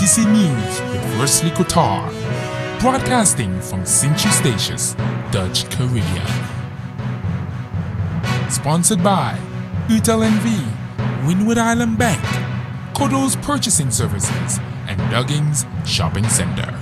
CTC News with Wesley Qatar, broadcasting from Sint-Eustatius, Dutch Caribbean. Sponsored by UTLNV, Windward Island Bank, Kodo's Purchasing Services, and Duggins Shopping Center.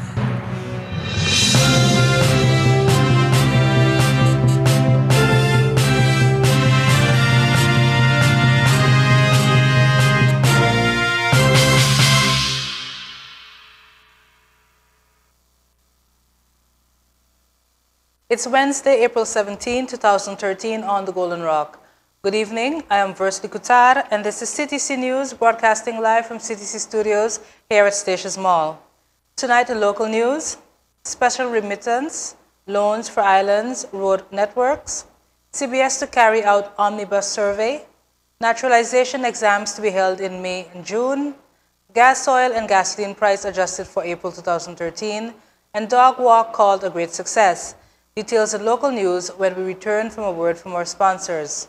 It's Wednesday, April 17, 2013 on the Golden Rock. Good evening, I am Wesley Qatar and this is CTC News broadcasting live from CTC Studios here at Statius Mall. Tonight in local news, special remittance, loans for islands, road networks, CBS to carry out omnibus survey, naturalization exams to be held in May and June, gas, oil and gasoline price adjusted for April 2013, and dog walk called a great success. Details in local news when we return from a word from our sponsors.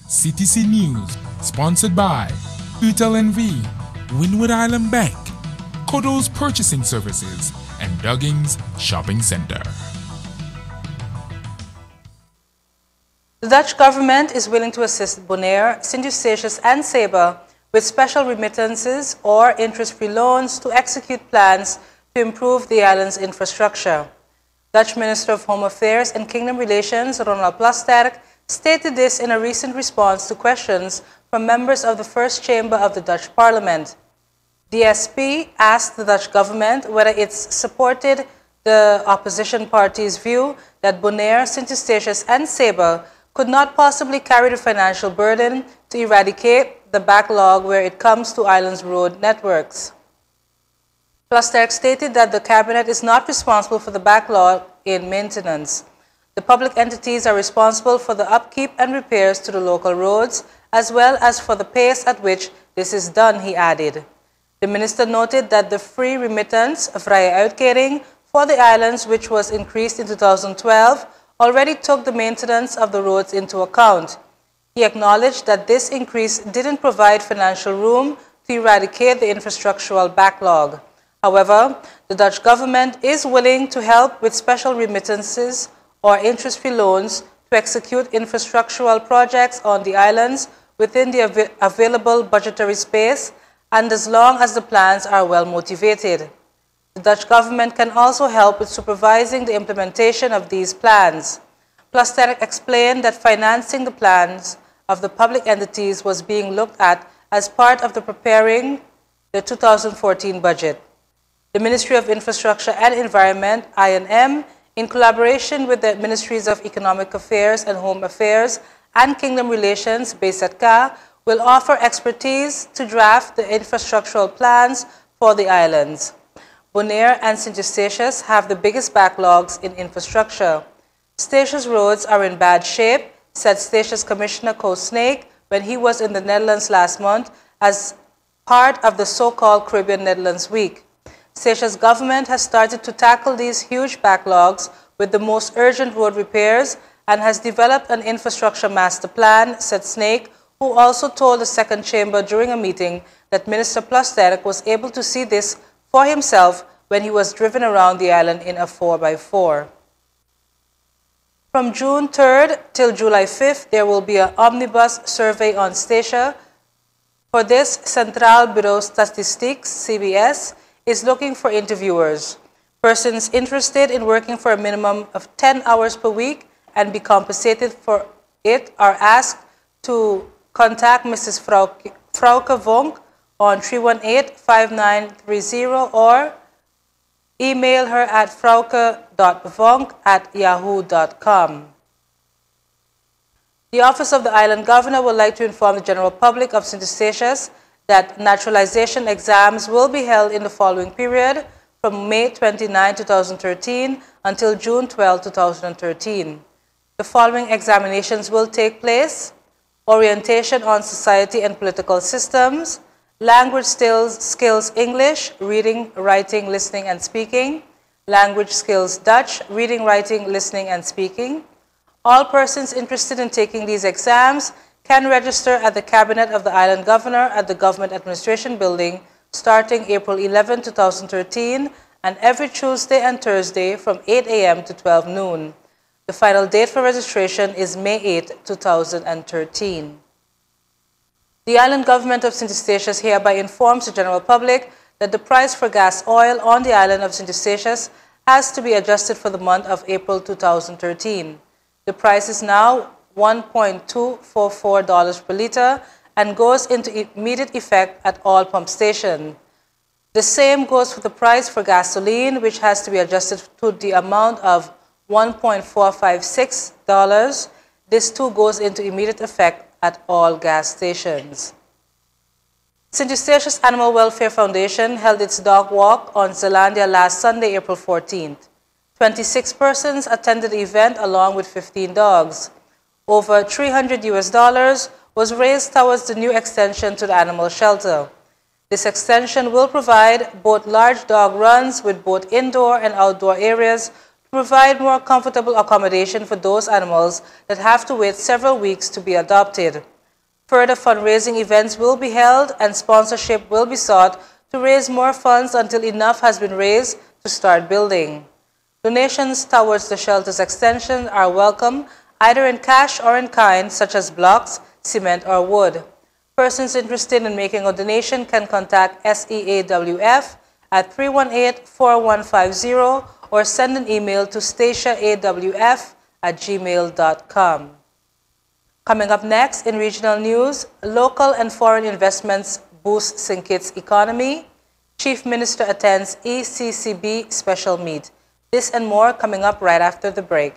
CTC News, sponsored by UTLNV, Windward Island Bank, Kodo's Purchasing Services, and Duggins Shopping Center. The Dutch government is willing to assist Bonaire, Sint-Eustatius and Saba with special remittances or interest-free loans to execute plans to improve the island's infrastructure. Dutch Minister of Home Affairs and Kingdom Relations, Ronald Plasterk, stated this in a recent response to questions from members of the First Chamber of the Dutch Parliament. DSP asked the Dutch government whether it supported the opposition party's view that Bonaire, Sint-Eustatius and Saba could not possibly carry the financial burden to eradicate the backlog where it comes to islands' road networks. Plasterk stated that the cabinet is not responsible for the backlog in maintenance. The public entities are responsible for the upkeep and repairs to the local roads, as well as for the pace at which this is done, he added. The minister noted that the free remittance, vrije uitkering, for the islands, which was increased in 2012, already took the maintenance of the roads into account. He acknowledged that this increase didn't provide financial room to eradicate the infrastructural backlog. However, the Dutch government is willing to help with special remittances or interest-free loans to execute infrastructural projects on the islands within the available budgetary space and as long as the plans are well motivated. The Dutch government can also help with supervising the implementation of these plans. Plasterk explained that financing the plans of the public entities was being looked at as part of the preparing the 2014 budget. The Ministry of Infrastructure and Environment, INM, in collaboration with the Ministries of Economic Affairs and Home Affairs and Kingdom Relations, based at CA, will offer expertise to draft the infrastructural plans for the islands. Bonaire and Sint-Eustatius have the biggest backlogs in infrastructure. Statius roads are in bad shape, said Statius Commissioner Co Snake when he was in the Netherlands last month as part of the so-called Caribbean Netherlands Week. Statius government has started to tackle these huge backlogs with the most urgent road repairs and has developed an infrastructure master plan, said Snake, who also told the second chamber during a meeting that Minister Plasterk was able to see this for himself when he was driven around the island in a 4x4. From June 3rd till July 5th, there will be an omnibus survey on Statia. For this, Central Bureau Statistiques, CBS, is looking for interviewers. Persons interested in working for a minimum of 10 hours per week and be compensated for it are asked to contact Mrs. Frauke Vonk on 318-5930 or email her at frauke.vonk@yahoo.com. The Office of the Island Governor would like to inform the general public of St. Eustatius that naturalization exams will be held in the following period from May 29, 2013 until June 12, 2013. The following examinations will take place: orientation on society and political systems, language skills English, reading, writing, listening, and speaking, language skills Dutch, reading, writing, listening, and speaking. All persons interested in taking these exams can register at the Cabinet of the Island Governor at the Government Administration Building starting April 11, 2013, and every Tuesday and Thursday from 8 a.m. to 12 noon. The final date for registration is May 8, 2013. The island government of St. Eustatius hereby informs the general public that the price for gas oil on the island of St. Eustatius has to be adjusted for the month of April 2013. The price is now $1.244 per liter and goes into immediate effect at all pump stations. The same goes for the price for gasoline, which has to be adjusted to the amount of $1.456. This too goes into immediate effect at all gas stations. St. Eustatius Animal Welfare Foundation held its dog walk on Zealandia last Sunday, April 14th. 26 persons attended the event along with 15 dogs. Over $300 was raised towards the new extension to the animal shelter. This extension will provide both large dog runs with both indoor and outdoor areas to provide more comfortable accommodation for those animals that have to wait several weeks to be adopted. Further fundraising events will be held and sponsorship will be sought to raise more funds until enough has been raised to start building. Donations towards the shelter's extension are welcome, either in cash or in kind, such as blocks, cement, or wood. Persons interested in making a donation can contact SEAWF at 318-4150 or send an email to statiaawf@gmail.com. Coming up next in regional news, local and foreign investments boost St. Kitts economy. Chief Minister attends ECCB special meet. This and more coming up right after the break.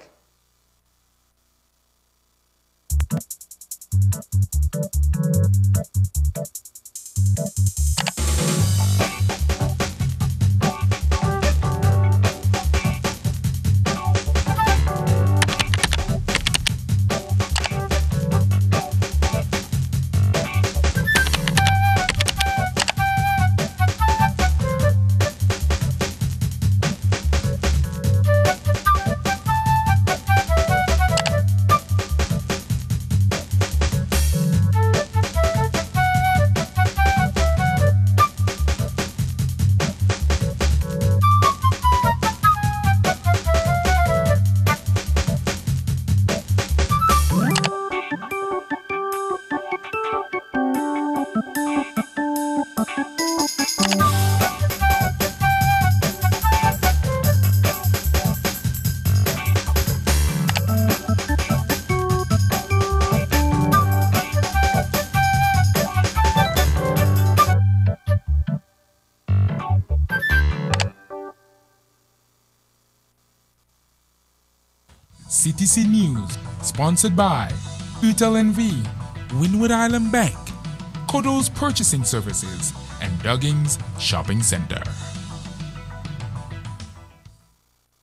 CTC-News, sponsored by UTLNV, Windward Island Bank, Kodo's Purchasing Services, and Duggins Shopping Center.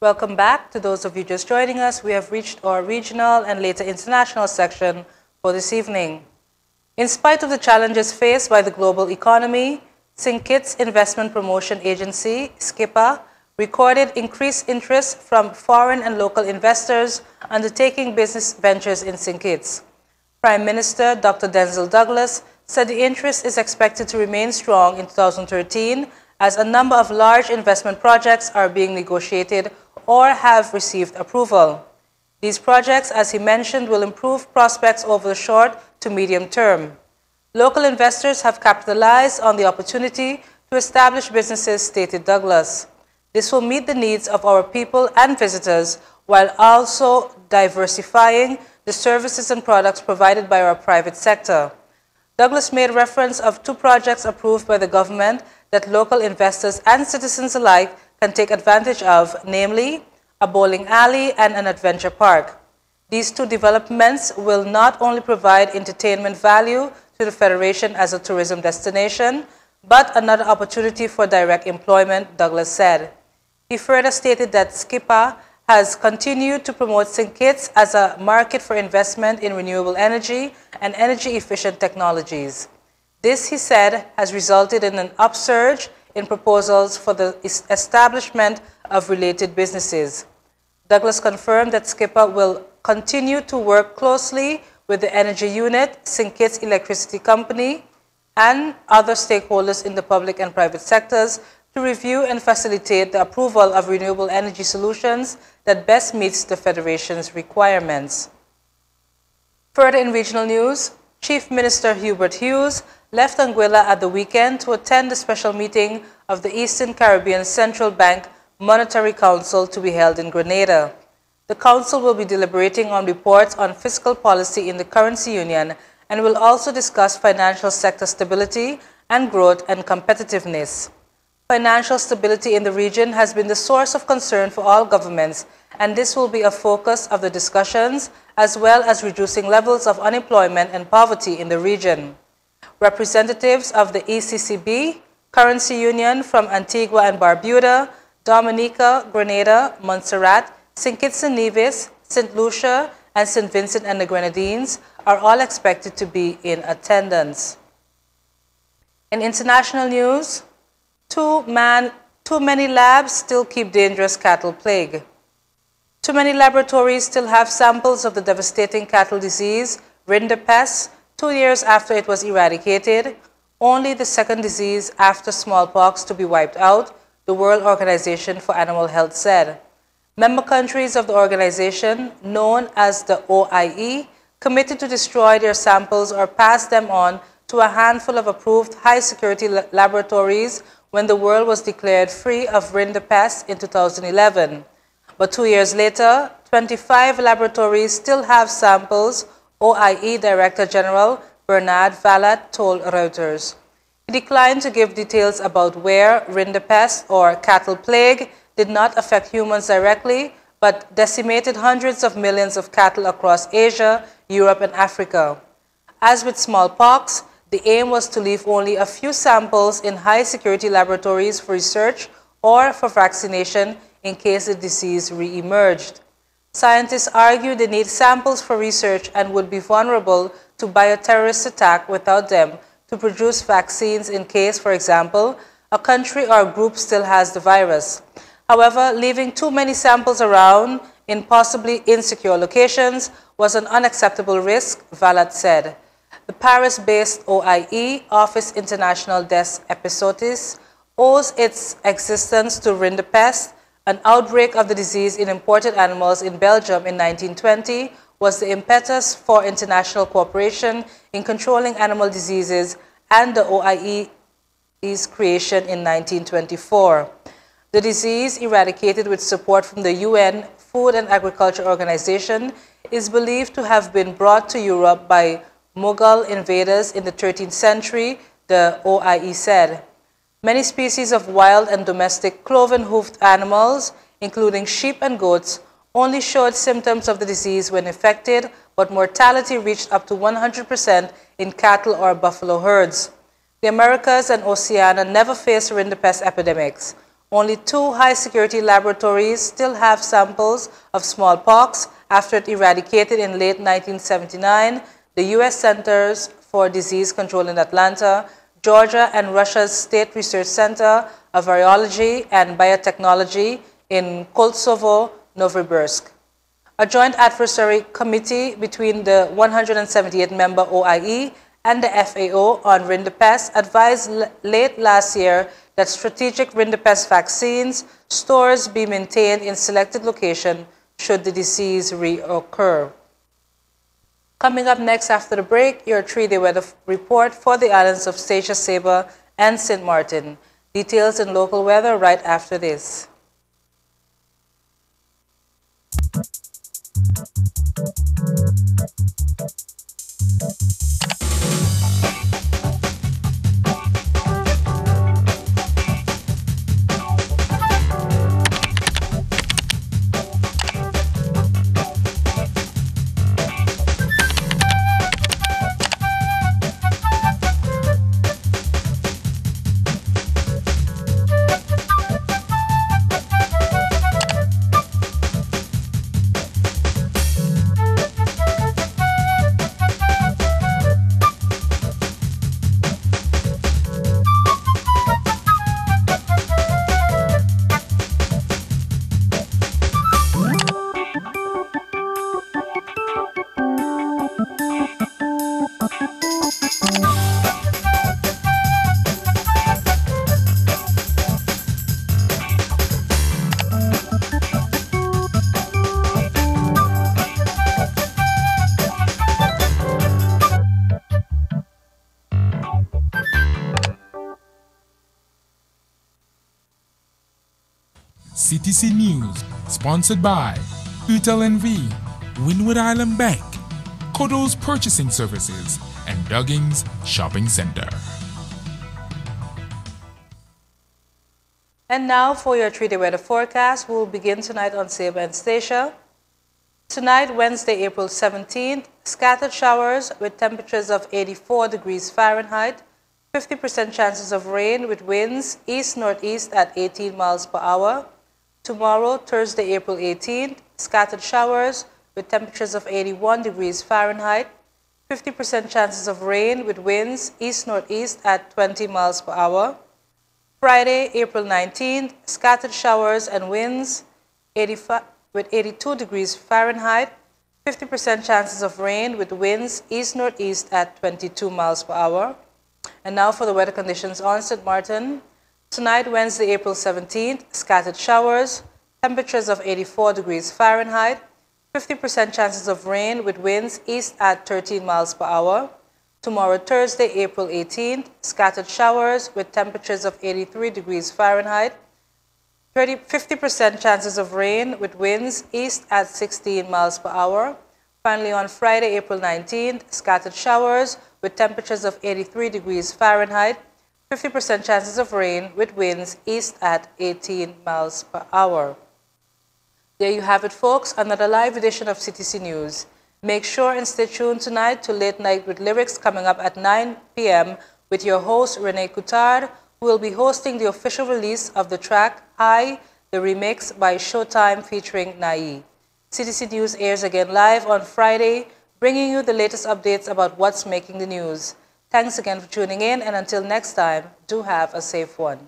Welcome back. To those of you just joining us, we have reached our regional and later international section for this evening. In spite of the challenges faced by the global economy, St. Kitts Investment Promotion Agency, SKIPA, recorded increased interest from foreign and local investors undertaking business ventures in St. Kitts. Prime Minister Dr. Denzel Douglas said the interest is expected to remain strong in 2013 as a number of large investment projects are being negotiated or have received approval. These projects, as he mentioned, will improve prospects over the short to medium term. Local investors have capitalized on the opportunity to establish businesses, stated Douglas. This will meet the needs of our people and visitors while also diversifying the services and products provided by our private sector. Douglas made reference of 2 projects approved by the government that local investors and citizens alike can take advantage of, namely a bowling alley and an adventure park. These 2 developments will not only provide entertainment value to the Federation as a tourism destination, but another opportunity for direct employment, Douglas said. He further stated that SCIPA has continued to promote St. Kitts as a market for investment in renewable energy and energy-efficient technologies. This, he said, has resulted in an upsurge in proposals for the establishment of related businesses. Douglas confirmed that SCIPA will continue to work closely with the Energy Unit, St. Kitts Electricity Company, and other stakeholders in the public and private sectors to review and facilitate the approval of renewable energy solutions that best meets the Federation's requirements. Further in regional news, Chief Minister Hubert Hughes left Anguilla at the weekend to attend the special meeting of the Eastern Caribbean Central Bank Monetary Council to be held in Grenada. The Council will be deliberating on reports on fiscal policy in the currency union and will also discuss financial sector stability and growth and competitiveness. Financial stability in the region has been the source of concern for all governments, and this will be a focus of the discussions, as well as reducing levels of unemployment and poverty in the region. Representatives of the ECCB, Currency Union from Antigua and Barbuda, Dominica, Grenada, Montserrat, St. Kitts and Nevis, St. Lucia, and St. Vincent and the Grenadines are all expected to be in attendance. In international news, too many labs still keep dangerous cattle plague. Too many laboratories still have samples of the devastating cattle disease, rinderpest, 2 years after it was eradicated, only the second disease after smallpox to be wiped out, the World Organization for Animal Health said. Member countries of the organization, known as the OIE, committed to destroy their samples or pass them on to a handful of approved high-security laboratories when the world was declared free of rinderpest in 2011. But 2 years later, 25 laboratories still have samples, OIE Director General Bernard Vallat told Reuters. He declined to give details about where rinderpest or cattle plague did not affect humans directly, but decimated hundreds of millions of cattle across Asia, Europe, and Africa. As with smallpox, the aim was to leave only a few samples in high-security laboratories for research or for vaccination in case the disease re-emerged. Scientists argue they need samples for research and would be vulnerable to bioterrorist attack without them to produce vaccines in case, for example, a country or group still has the virus. However, leaving too many samples around in possibly insecure locations was an unacceptable risk, Vallat said. The Paris-based OIE, Office International des Epizooties, owes its existence to rinderpest. An outbreak of the disease in imported animals in Belgium in 1920 was the impetus for international cooperation in controlling animal diseases and the OIE's creation in 1924. The disease, eradicated with support from the UN Food and Agriculture Organization, is believed to have been brought to Europe by Mughal invaders in the 13th century, the OIE said. Many species of wild and domestic cloven-hoofed animals, including sheep and goats, only showed symptoms of the disease when infected, but mortality reached up to 100% in cattle or buffalo herds. The Americas and Oceania never faced rinderpest epidemics. Only 2 high-security laboratories still have samples of smallpox after it eradicated in late 1979, the U.S. Centers for Disease Control in Atlanta, Georgia, and Russia's State Research Center of Virology and Biotechnology in Koltsovo, Novosibirsk. A joint advisory committee between the 178-member OIE and the FAO on rinderpest advised late last year that strategic rinderpest vaccines stores be maintained in selected locations should the disease reoccur. Coming up next after the break, your 3-day weather report for the islands of Statia, Saba, and St. Martin. Details in local weather right after this. CTC News, sponsored by UTLNV, Windward Island Bank, Kodo's Purchasing Services, and Duggins Shopping Center. And now for your 3-day weather forecast. We will begin tonight on Saba and Statia. Tonight, Wednesday, April 17th, scattered showers with temperatures of 84 degrees Fahrenheit, 50% chances of rain with winds east-northeast at 18 miles per hour. Tomorrow, Thursday, April 18th, scattered showers with temperatures of 81 degrees Fahrenheit, 50% chances of rain with winds east-northeast at 20 miles per hour. Friday, April 19th, scattered showers and winds with 82 degrees Fahrenheit, 50% chances of rain with winds east-northeast at 22 miles per hour. And now for the weather conditions on St. Martin. Tonight, Wednesday, April 17th, scattered showers, temperatures of 84 degrees Fahrenheit, 50% chances of rain with winds east at 13 miles per hour. Tomorrow, Thursday, April 18th, scattered showers with temperatures of 83 degrees Fahrenheit, 50% chances of rain with winds east at 16 miles per hour. Finally, on Friday, April 19th, scattered showers with temperatures of 83 degrees Fahrenheit, 50% chances of rain with winds east at 18 miles per hour. There you have it, folks, another live edition of CTC News. Make sure and stay tuned tonight to Late Night with Lyrics coming up at 9 p.m. with your host, Renee Coutard, who will be hosting the official release of the track High, the remix by Showtime featuring Nai. CTC News airs again live on Friday, bringing you the latest updates about what's making the news. Thanks again for tuning in, and until next time, do have a safe one.